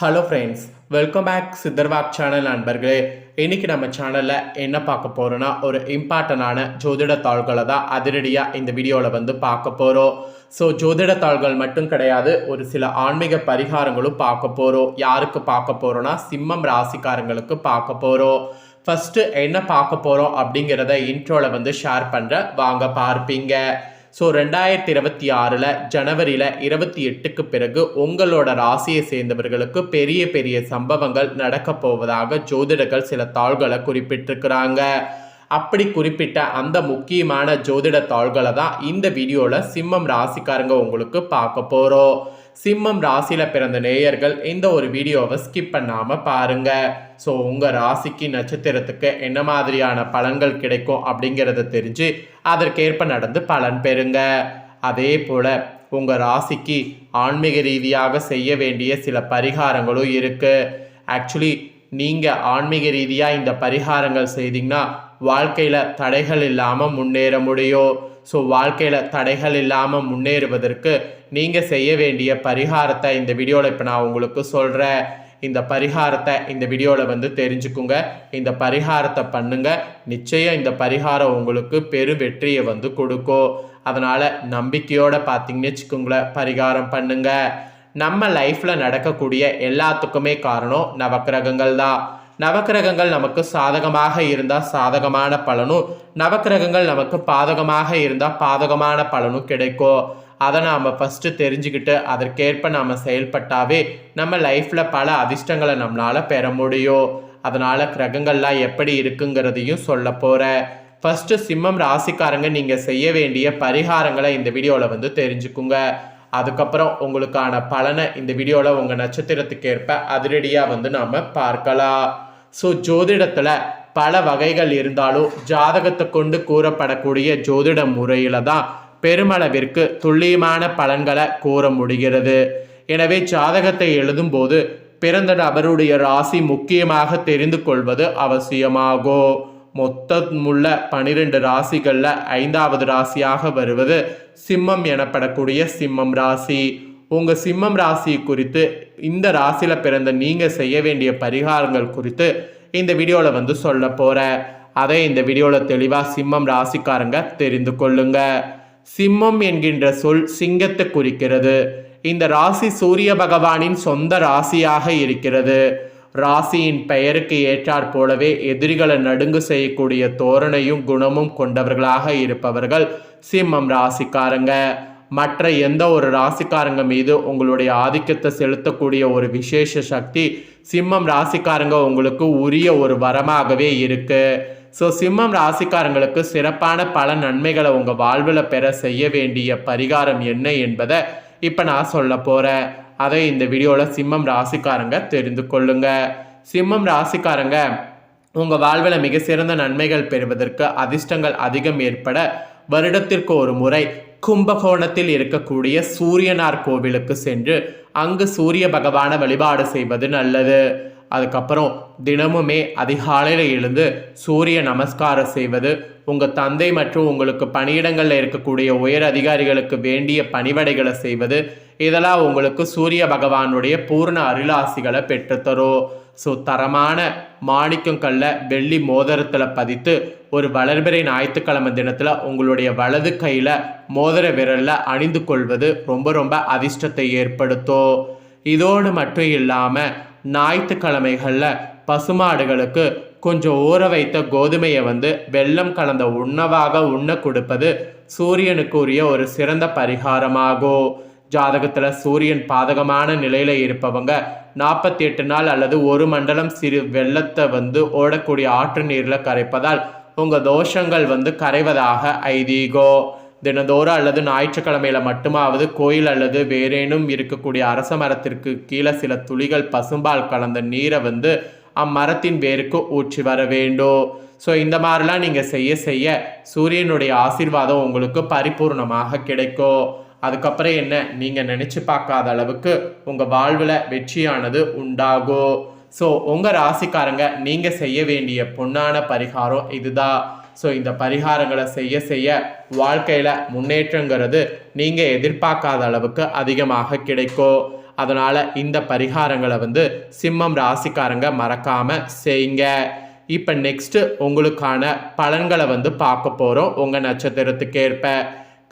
Hello friends, welcome back சித்தர்வாக் channel நண்பர்களே. இன்றைக்கி நம்ம சேனலில் என்ன பார்க்க போகிறோன்னா, ஒரு இம்பார்ட்டண்டான ஜோதிட தாள்களை தான் அதிரடியாக இந்த வீடியோவில் பார்க்க போகிறோம். ஸோ ஜோதிட தாள்கள் மட்டும் கிடையாது, ஒரு சில ஆன்மீக பரிகாரங்களும் பார்க்க போகிறோம். யாருக்கு பார்க்க போகிறோன்னா, சிம்மம் ராசிக்காரங்களுக்கு பார்க்க போகிறோம். ஃபஸ்ட்டு என்ன பார்க்க போகிறோம் அப்படிங்கிறத இன்ட்ரோவில் ஷேர் பண்ணுறேன், வாங்க பார்ப்பீங்க. ஸோ 2026 ஜனவரியில் 28க்கு பிறகு உங்களோட ராசியை சேர்ந்தவர்களுக்கு பெரிய பெரிய சம்பவங்கள் நடக்க போவதாக ஜோதிடர்கள் சில தாள்களை குறிப்பிட்டிருக்கிறாங்க. அப்படி குறிப்பிட்ட அந்த முக்கியமான ஜோதிட தாள்களை தான் இந்த வீடியோவில் சிம்மம் ராசிக்காரங்க உங்களுக்கு பார்க்க போகிறோம். சிம்மம் ராசியில் பிறந்த நேயர்கள் இந்த ஒரு வீடியோவை ஸ்கிப் பண்ணாமல் பாருங்கள். ஸோ உங்கள் ராசிக்கு நட்சத்திரத்துக்கு என்ன மாதிரியான பலன்கள் கிடைக்கும் அப்படிங்கிறத தெரிஞ்சு அதற்கேற்ப நடந்து பலன் பெறுங்க. அதே போல் உங்கள் ராசிக்கு ஆன்மீக ரீதியாக செய்ய வேண்டிய சில பரிகாரங்களும் இருக்குது. ஆக்சுவலி நீங்கள் ஆன்மீக ரீதியாக இந்த பரிகாரங்கள் செய்தீங்கன்னா வாழ்க்கையில் தடைகள் இல்லாமல் முன்னேற முடியும். ஸோ வாழ்க்கையில் தடைகள் இல்லாமல் முன்னேறுவதற்கு நீங்கள் செய்ய வேண்டிய பரிகாரத்தை இந்த வீடியோவில் இப்போ நான் உங்களுக்கு சொல்கிறேன். இந்த பரிகாரத்தை இந்த வீடியோவில் தெரிஞ்சுக்குங்க. இந்த பரிகாரத்தை பண்ணுங்கள், நிச்சயம் இந்த பரிகாரம் உங்களுக்கு பெரு வெற்றியை கொடுக்கும். அதனால் நம்பிக்கையோடு பார்த்தீங்கன்னு வச்சுக்கோங்களேன், பரிகாரம் பண்ணுங்கள். நம்ம லைஃப்பில் நடக்கக்கூடிய எல்லாத்துக்குமே காரணம் நவக்கிரகங்கள் தான். நவக்கிரகங்கள் நமக்கு சாதகமாக இருந்தால் சாதகமான பலனும், நவக்கிரகங்கள் நமக்கு பாதகமாக இருந்தால் பாதகமான பலனும் கிடைக்கும். அதை நாம் ஃபஸ்ட்டு தெரிஞ்சுக்கிட்டு அதற்கேற்ப நாம் செயல்பட்டாவே நம்ம லைஃப்பில் பல அதிர்ஷ்டங்களை நம்மளால் பெற முடியும். அதனால் கிரகங்கள்லாம் எப்படி இருக்குங்கிறதையும் சொல்ல போகிறேன். ஃபஸ்ட்டு சிம்மம் ராசிக்காரங்க நீங்கள் செய்ய வேண்டிய பரிகாரங்களை இந்த வீடியோவில் தெரிஞ்சுக்குங்க. அதுக்கப்புறம் உங்களுக்கான பலனை இந்த வீடியோவில் உங்கள் நட்சத்திரத்துக்கு ஏற்ப அதிரடியாக நாம் பார்க்கலாம். ஸோ ஜோதிடத்தில் பல வகைகள் இருந்தாலும் ஜாதகத்தை கொண்டு கூறப்படக்கூடிய ஜோதிட முறையில் தான் பெருமளவிற்கு துல்லியமான பலன்களை கூற முடிகிறது. எனவே ஜாதகத்தை எழுதும்போது பிறந்த நபருடைய ராசி முக்கியமாக தெரிந்து கொள்வது அவசியமாகும். மொத்தமுள்ள 12 ராசிகளில் 5வது ராசியாக வருவது சிம்மம் எனப்படக்கூடிய சிம்மம் ராசி. உங்கள் சிம்மம் ராசி குறித்து, இந்த ராசியில் பிறந்த நீங்கள் செய்ய வேண்டிய பரிகாரங்கள் குறித்து இந்த வீடியோவில் சொல்ல போகிறேன். அதை இந்த வீடியோவில் தெளிவாக சிம்மம் ராசிக்காரங்க தெரிந்து கொள்ளுங்க. சிம்மம் என்கின்ற சொல் சிங்கத்தை குறிக்கிறது. இந்த ராசி சூரிய பகவானின் சொந்த ராசியாக இருக்கிறது. ராசியின் பெயருக்கு ஏற்றாற் போலவே எதிரிகளை நடுங்கு செய்யக்கூடிய தோரணையும் குணமும் கொண்டவர்களாக இருப்பவர்கள் சிம்மம் ராசிக்காரங்க. மற்ற எந்த ஒரு ராசிக்காரங்க மீது உங்களுடைய ஆதிக்கத்தை செலுத்தக்கூடிய ஒரு விசேஷ சக்தி சிம்மம் ராசிக்காரங்க உங்களுக்கு உரிய ஒரு வரமாகவே இருக்கு. ஸோ சிம்மம் ராசிக்காரங்களுக்கு சிறப்பான பல நன்மைகளை உங்கள் வாழ்வில் பெற செய்ய வேண்டிய பரிகாரம் என்ன என்பதை இப்போ நான் சொல்ல போகிறேன். அதை இந்த வீடியோவில் சிம்மம் ராசிக்காரங்க தெரிந்து கொள்ளுங்க. சிம்மம் ராசிக்காரங்க உங்கள் வாழ்வில் மிக சிறந்த நன்மைகள் பெறுவதற்கு அதிர்ஷ்டங்கள் அதிகம் ஏற்பட வருடத்திற்கு ஒரு முறை கும்பகோணத்தில் இருக்கக்கூடிய சூரியனார் கோவிலுக்கு சென்று அங்கு சூரிய பகவானை வழிபாடு செய்வது நல்லது. அதுக்கப்புறம் தினமுமே அதிகாலையில் எழுந்து சூரிய நமஸ்காரம் செய்வது, உங்கள் தந்தை மற்றும் உங்களுக்கு பணியிடங்களில் இருக்கக்கூடிய உயர் அதிகாரிகளுக்கு வேண்டிய பணிவடைகளை செய்வது, இதெல்லாம் உங்களுக்கு சூரிய பகவானுடைய பூர்ண அருளாசிகளை பெற்றுத்தரும். ஸோ தரமான மாணிக்கம் கல்ல வெள்ளி மோதிரத்தில் பதித்து ஒரு வளர்பிறை ஞாயிற்றுக்கிழமை தினத்தில் உங்களுடைய வலது கையில் மோதிர விரலில் அணிந்து கொள்வது ரொம்ப ரொம்ப அதிர்ஷ்டத்தை ஏற்படுத்தும். இதோடு மட்டும் இல்லாமல் ஞாயிற்றுக்கிழமைகளில் பசுமாடுகளுக்கு கொஞ்சம் ஊற வைத்த கோதுமையை வெல்லம் கலந்த உணவாக உண்ண கொடுப்பது சூரியனுக்கு உரிய ஒரு சிறந்த பரிகாரமாகும். ஜாதகத்தில் சூரியன் பாதகமான நிலையில் இருப்பவங்க 48 நாள் அல்லது ஒரு மண்டலம் சிறு வெள்ளத்தை ஓடக்கூடிய ஆற்று நீரில் கரைப்பதால் உங்கள் தோஷங்கள் கரைவதாக ஐதீகம். தினந்தோறும் அல்லது ஞாயிற்றுக்கிழமையில மட்டுமாவது கோயில் அல்லது வேறேனும் இருக்கக்கூடிய அரச மரத்திற்கு கீழே சில துளிகள் பசும்பால் கலந்த நீரை அம்மரத்தின் வேருக்கு ஊற்றி வர வேண்டும். ஸோ இந்த மாதிரிலாம் நீங்கள் செய்ய சூரியனுடைய ஆசீர்வாதம் உங்களுக்கு பரிபூர்ணமாக கிடைக்கும். அதுக்கப்புறம் என்ன, நீங்கள் நினச்சி பார்க்காத அளவுக்கு உங்கள் வாழ்வில் வெற்றியானது உண்டாகும். ஸோ உங்கள் ராசிக்காரங்க நீங்கள் செய்ய வேண்டிய பொன்னான பரிகாரம் இதுதான். ஸோ இந்த பரிகாரங்களை செய்ய வாழ்க்கையில் முன்னேற்றங்கிறது நீங்கள் எதிர்பார்க்காத அளவுக்கு அதிகமாக கிடைக்கும். அதனால் இந்த பரிகாரங்களை வந்து சிம்மம் ராசிக்காரங்க மறக்காமல் செய்யுங்க. இப்போ நெக்ஸ்ட்டு உங்களுக்கான பலன்களை வந்து பார்க்க போகிறோம். உங்கள் நட்சத்திரத்துக்கு ஏற்ப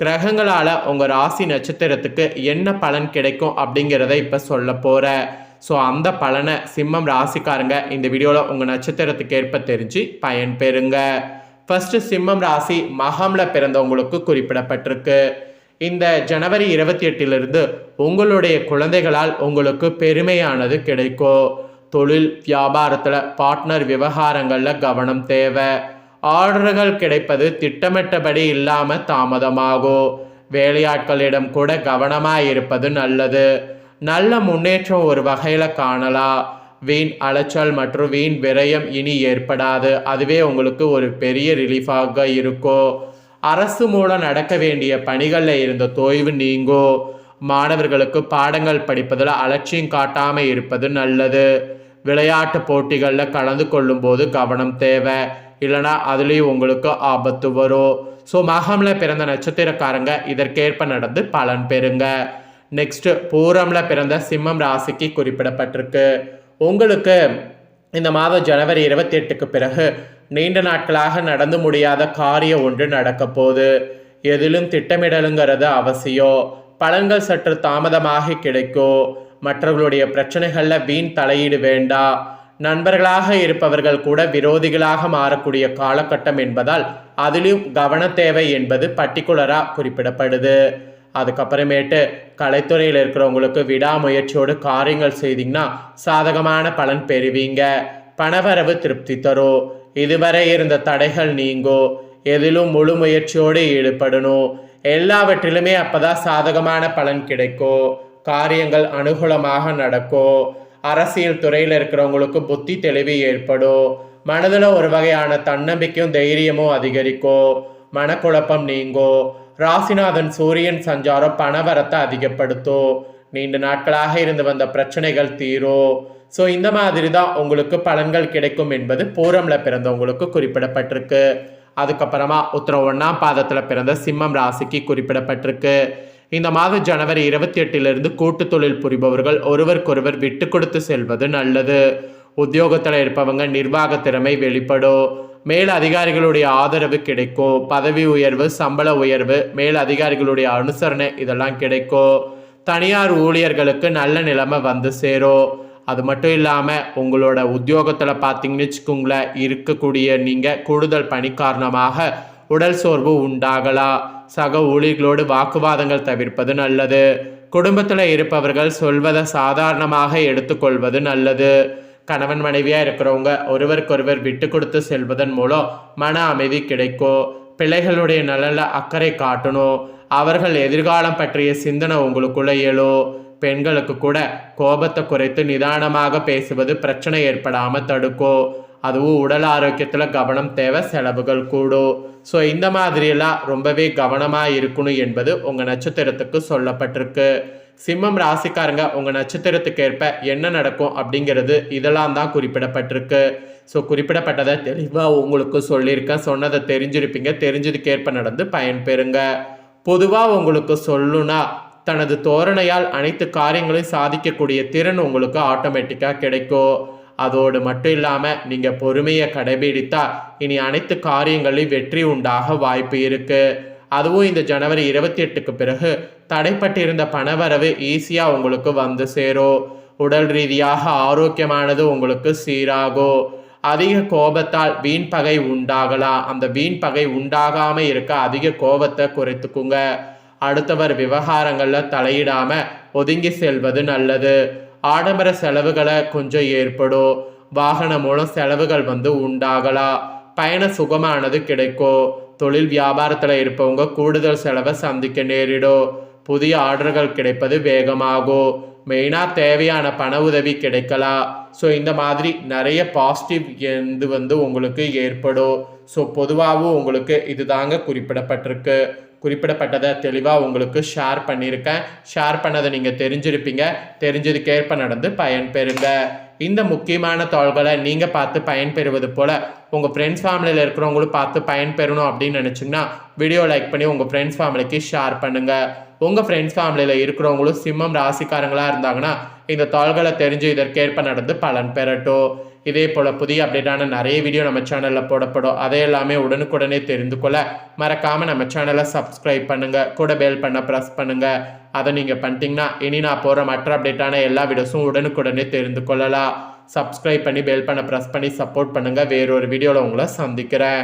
கிரகங்களால் உங்கள் ராசி நட்சத்திரத்துக்கு என்ன பலன் கிடைக்கும் அப்படிங்கிறத இப்போ சொல்ல போகிறேன். ஸோ அந்த பலனை சிம்மம் ராசிக்காரங்க இந்த வீடியோவில் உங்கள் நட்சத்திரத்துக்கு ஏற்ப தெரிஞ்சு பயன் பெறுங்க. ஃபஸ்ட்டு சிம்மம் ராசி மகமில் பிறந்தவங்களுக்கு குறிப்பிடப்பட்டிருக்கு. இந்த ஜனவரி 28 உங்களுடைய குழந்தைகளால் உங்களுக்கு பெருமையானது கிடைக்கும். தொழில் வியாபாரத்தில் பார்ட்னர் விவகாரங்களில் கவனம் தேவை. ஆர்டர்கள் கிடைப்பது திட்டமிட்டபடி இல்லாமல் தாமதமாகும். வேலையாட்களிடம் கூட கவனமாக இருப்பது நல்லது. நல்ல முன்னேற்றம் ஒரு வகையில் காணலாம். வீண் அலைச்சல் மற்றும் வீண் விரயம் இனி ஏற்படாது. அதுவே உங்களுக்கு ஒரு பெரிய ரிலீஃபாக இருக்கும். அரசு மூலம் நடக்க வேண்டிய பணிகளில் இருந்த தொய்வு நீங்கும். மாணவர்களுக்கு பாடங்கள் படிப்பதில் அலட்சியம் காட்டாமல் இருப்பது நல்லது. விளையாட்டு போட்டிகளில் கலந்து கொள்ளும் போது கவனம் தேவை, இல்லைனா அதுலேயும் உங்களுக்கு ஆபத்து வரும். ஸோ மகமில் பிறந்த நட்சத்திரக்காரங்க இதற்கேற்ப நடந்து பலன் பெறுங்க. நெக்ஸ்ட்டு பூரமில் பிறந்த சிம்மம் ராசிக்கு குறிப்பிடப்பட்டிருக்கு. உங்களுக்கு இந்த மாதம் ஜனவரி 28க்கு பிறகு நீண்ட நாட்களாக நடந்து முடியாத காரியம் ஒன்று நடக்க போகுது. எதிலும் திட்டமிடலுங்கிறது அவசியம். பலன்கள் சற்று தாமதமாக கிடைக்கும். மற்றவர்களுடைய பிரச்சனைகளில் வீண் தலையீடு வேண்டாம். நண்பர்களாக இருப்பவர்கள் கூட விரோதிகளாக மாறக்கூடிய காலகட்டம் என்பதால் அதிலும் கவன தேவை என்பது பர்டிகுலராக குறிப்பிடப்படுது. அதுக்கப்புறமேட்டு கலைத்துறையில் இருக்கிறவங்களுக்கு விடாமுயற்சியோடு காரியங்கள் செய்தீங்கன்னா சாதகமான பலன் பெறுவீங்க. பணவரவு திருப்தி தரும். இதுவரை இருந்த தடைகள் நீங்கும். எதிலும் முழு முயற்சியோடு ஈடுபடணும். எல்லாவற்றிலுமே அப்போதான் சாதகமான பலன் கிடைக்கும். காரியங்கள் அனுகூலமாக நடக்கும். அரசியல் துறையில் இருக்கிறவங்களுக்கு புத்தி தெளிவு ஏற்படும். மனதில் ஒரு வகையான தன்னம்பிக்கையும் தைரியமும் அதிகரிக்கும். மனக்குழப்பம் நீங்கும். ராசிநாதன் சூரியன் சஞ்சாரம் பணவரத்தை அதிகப்படுத்தும். நீண்ட நாட்களாக இருந்து வந்த பிரச்சனைகள் தீரும். ஸோ இந்த மாதிரி தான் உங்களுக்கு பலன்கள் கிடைக்கும் என்பது பூரமில் பிறந்தவங்களுக்கு குறிப்பிடப்பட்டிருக்கு. அதுக்கப்புறமா உத்திரம் 1ஆம் பாதத்தில் பிறந்த சிம்மம் ராசிக்கு குறிப்பிடப்பட்டிருக்கு. இந்த மாதம் ஜனவரி 28 கூட்டு தொழில் புரிபவர்கள் ஒருவருக்கொருவர் விட்டு கொடுத்து செல்வது நல்லது. உத்தியோகத்தில் இருப்பவங்க நிர்வாக திறமை வெளிப்படும். மேல் அதிகாரிகளுடைய ஆதரவு கிடைக்கும். பதவி உயர்வு, சம்பள உயர்வு, மேல் அதிகாரிகளுடைய அனுசரணை இதெல்லாம் கிடைக்கும். தனியார் ஊழியர்களுக்கு நல்ல நிலைமை வந்து சேரும். அது மட்டும் இல்லாமல் உங்களோட உத்தியோகத்தில் பார்த்தீங்கன்னு வச்சுக்கோங்களேன், இருக்கக்கூடிய நீங்கள் கூடுதல் பணி காரணமாக உடல் சோர்வு உண்டாகலாம். சக ஊழியர்களோடு வாக்குவாதங்கள் தவிர்ப்பது நல்லது. குடும்பத்தில் இருப்பவர்கள் சொல்வதை சாதாரணமாக எடுத்துக்கொள்வது நல்லது. கணவன் மனைவியாக இருக்கிறவங்க ஒருவருக்கொருவர் விட்டு கொடுத்து செல்வதன் மூலம் மன அமைதி கிடைக்கும். பிள்ளைகளுடைய நலனில் அக்கறை காட்டணும். அவர்கள் எதிர்காலம் பற்றிய சிந்தனை உங்களுக்குள்ள எழும். பெண்களுக்கு கூட கோபத்தை குறைத்து நிதானமாக பேசுவது பிரச்சனை ஏற்படாமல் தடுக்கும். அதுவும் உடல் ஆரோக்கியத்தில் கவனம் தேவை. செலவுகள் கூடும். ஸோ இந்த மாதிரியெல்லாம் ரொம்பவே கவனமாக இருக்கணும் என்பது உங்கள் நட்சத்திரத்துக்கு சொல்லப்பட்டிருக்கு. சிம்மம் ராசிக்காரங்க உங்கள் நட்சத்திரத்துக்கு ஏற்ப என்ன நடக்கும் அப்படிங்கிறது இதெல்லாம் தான் குறிப்பிடப்பட்டிருக்கு. ஸோ குறிப்பிடப்பட்டதை தெளிவாக உங்களுக்கு சொல்லியிருக்கேன். சொன்னதை தெரிஞ்சிருப்பீங்க. தெரிஞ்சதுக்கேற்ப நடந்து பயன்பெறுங்க. பொதுவாக உங்களுக்கு சொல்லுனா தனது தோரணையால் அனைத்து காரியங்களையும் சாதிக்கக்கூடிய திறன் உங்களுக்கு ஆட்டோமேட்டிக்காக கிடைக்கும். அதோடு மட்டும் இல்லாமல் நீங்கள் பொறுமையை கடைபிடித்தா இனி அனைத்து காரியங்களையும் வெற்றி உண்டாக வாய்ப்பு இருக்குது. அதுவும் இந்த ஜனவரி 28க்கு பிறகு தடைப்பட்டிருந்த பணவரவு ஈஸியாக உங்களுக்கு வந்து சேரும். உடல் ரீதியாக ஆரோக்கியமானது உங்களுக்கு சீராகும். அதிக கோபத்தால் வீண் பகை உண்டாகலாம். அந்த வீண் பகை உண்டாகாமல் இருக்க அதிக கோபத்தை குறைத்துக்குங்க. அடுத்தவர் விவகாரங்களில் தலையிடாமல் ஒதுங்கி செல்வது நல்லது. ஆடம்பர செலவுகளை கொஞ்சம் ஏற்படும். வாகனம் மூலம் செலவுகள் வந்து உண்டாகலாம். பயண சுகமானது கிடைக்கும். தொழில் வியாபாரத்தில் இருப்பவங்க கூடுதல் செலவை சந்திக்க நேரிடும். புதிய ஆர்டர்கள் கிடைப்பது வேகமாகும். மெயினாக தேவையான பண உதவி கிடைக்கலாம். ஸோ இந்த மாதிரி நிறைய பாசிட்டிவ் வந்து உங்களுக்கு ஏற்படும். ஸோ பொதுவாகவும் உங்களுக்கு இது தாங்க குறிப்பிடப்பட்டிருக்கு. குறிப்பிடப்பட்டதை தெளிவாக உங்களுக்கு ஷேர் பண்ணியிருக்கேன். ஷேர் பண்ணதை நீங்கள் தெரிஞ்சிருப்பீங்க. தெரிஞ்சதுக்கேற்ப நடந்து பயன்பெறுங்க. இந்த முக்கியமான தாள்களை நீங்கள் பார்த்து பயன்பெறுவது போல் உங்கள் ஃப்ரெண்ட்ஸ் ஃபேமிலியில் இருக்கிறவங்களும் பார்த்து பயன்பெறணும் அப்படின்னு நினச்சிங்கன்னா வீடியோ லைக் பண்ணி உங்கள் ஃப்ரெண்ட்ஸ் ஃபேமிலிக்கு ஷேர் பண்ணுங்கள். உங்கள் ஃப்ரெண்ட்ஸ் ஃபேமிலியில் இருக்கிறவங்களும் சிம்மம் ராசிக்காரங்களாக இருந்தாங்கன்னா இந்த தாள்களை தெரிஞ்சு இதற்கேற்ப நடந்து பலன் பெறட்டும். இதே போல் புதிய அப்டேட்டான நிறைய வீடியோ நம்ம சேனலில் போடப்படும். அதை எல்லாமே உடனுக்குடனே தெரிந்து கொள்ள மறக்காமல் நம்ம சேனலை சப்ஸ்கிரைப் பண்ணுங்கள், கூட பெல் பண்ண ப்ரெஸ் பண்ணுங்கள். அதை நீங்கள் பண்ணிட்டீங்கன்னா இனி நான் போகிற மற்ற அப்டேட்டான எல்லா வீடியோஸும் உடனுக்குடனே தெரிந்து கொள்ளலாம். சப்ஸ்கிரைப் பண்ணி பெல் பண்ண ப்ரெஸ் பண்ணி சப்போர்ட் பண்ணுங்கள். வேறொரு வீடியோவில் உங்களை சந்திக்கிறேன்.